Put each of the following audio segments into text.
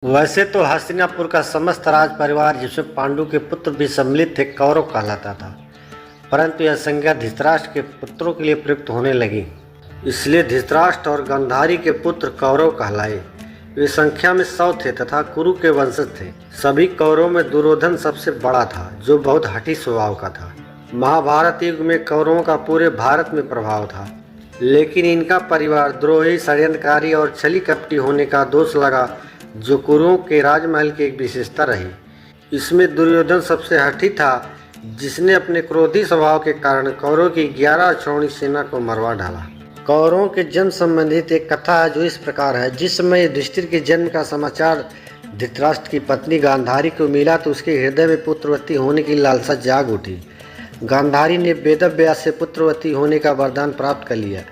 वैसे तो हस्तिनापुर का समस्त राज परिवार, जिसमें पांडु के पुत्र भी सम्मिलित थे, कौरव कहलाता था। परंतु यह संज्ञा धृतराष्ट्र के पुत्रों के लिए प्रयुक्त होने लगी, इसलिए धृतराष्ट्र और गांधारी के पुत्र कौरव कहलाए। वे संख्या में 100 थे तथा कुरु के वंशज थे। सभी कौरवों में दुर्योधन सबसे बड़ा था, जो बहुत हठी स्वभाव का था। महाभारत युग में कौरवों का पूरे भारत में प्रभाव था, लेकिन इनका परिवार द्रोही, षड्यंत्रकारी और छली कपटी होने का दोष लगा, जो कुरुओं के राजमहल की एक विशेषता रही। इसमें दुर्योधन सबसे हठी था, जिसने अपने क्रोधी स्वभाव के कारण कौरवों की 11 अक्षौहिणी सेना को मरवा डाला। कौरवों के जन्म संबंधित एक कथा है, जो इस प्रकार है। जिस समय युधिष्ठिर के जन्म का समाचार धृतराष्ट्र की पत्नी गांधारी को मिला, तो उसके हृदय में पुत्रवती होने की लालसा जाग उठी। गांधारी ने वेदव्यास से पुत्रवती होने का वरदान प्राप्त कर लिया।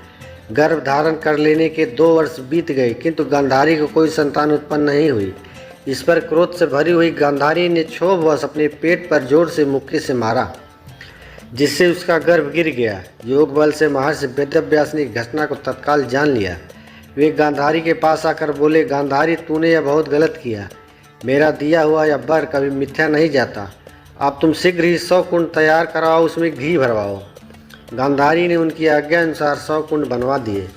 गर्भ धारण कर लेने के 2 वर्ष बीत गए, किंतु गांधारी को कोई संतान उत्पन्न नहीं हुई। इस पर क्रोध से भरी हुई गांधारी ने क्षोभवश अपने पेट पर जोर से मुक्के से मारा, जिससे उसका गर्भ गिर गया। योग बल से महर्षि वेदव्यास ने घटना को तत्काल जान लिया। वे गांधारी के पास आकर बोले, गांधारी, तूने यह बहुत गलत किया। मेरा दिया हुआ यह वर कभी मिथ्या नहीं जाता। अब तुम शीघ्र ही 100 कुंड तैयार कराओ, उसमें घी भरवाओ। गांधारी ने उनकी आज्ञा अनुसार 100 कुंड बनवा दिए।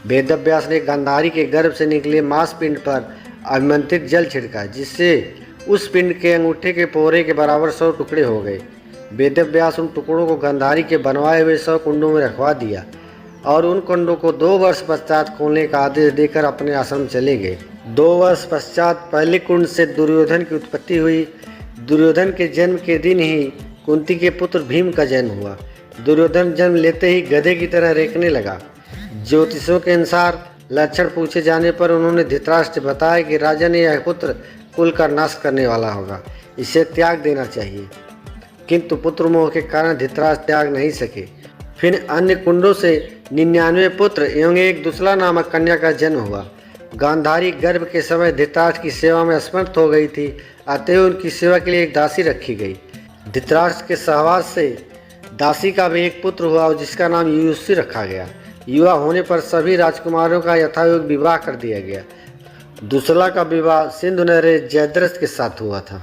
वेदव्यास ने गांधारी के गर्भ से निकले मांस पिंड पर अभिमंत्रित जल छिड़का, जिससे उस पिंड के अंगूठे के पोरे के बराबर 100 टुकड़े हो गए। वेदव्यास उन टुकड़ों को गांधारी के बनवाए हुए 100 कुंडों में रखवा दिया और उन कुंडों को 2 वर्ष पश्चात खोलने का आदेश देकर अपने आश्रम चले गए। 2 वर्ष पश्चात पहले कुंड से दुर्योधन की उत्पत्ति हुई। दुर्योधन के जन्म के दिन ही कुंती के पुत्र भीम का जन्म हुआ। दुर्योधन जन्म लेते ही गधे की तरह रेंकने लगा। ज्योतिषों के अनुसार लक्षण पूछे जाने पर उन्होंने धृतराष्ट्र बताया कि राजा ने यह पुत्र कुल का नाश करने वाला होगा, इसे त्याग देना चाहिए। किंतु पुत्र मोह के कारण धृतराष्ट्र त्याग नहीं सके। फिर अन्य कुंडों से 99 पुत्र एवं एक दूसरा नामक कन्या का जन्म हुआ। गांधारी गर्भ के समय धृतराष्ट्र की सेवा में असमर्थ हो गई थी, अतः उनकी सेवा के लिए एक दासी रखी गई। धृतराष्ट्र के सहवास से दासी का भी एक पुत्र हुआ, जिसका नाम युयुत्सु रखा गया। युवा होने पर सभी राजकुमारों का यथायोग्य विवाह कर दिया गया। दूसरा का विवाह सिंधु नरेश जयद्रथ के साथ हुआ था।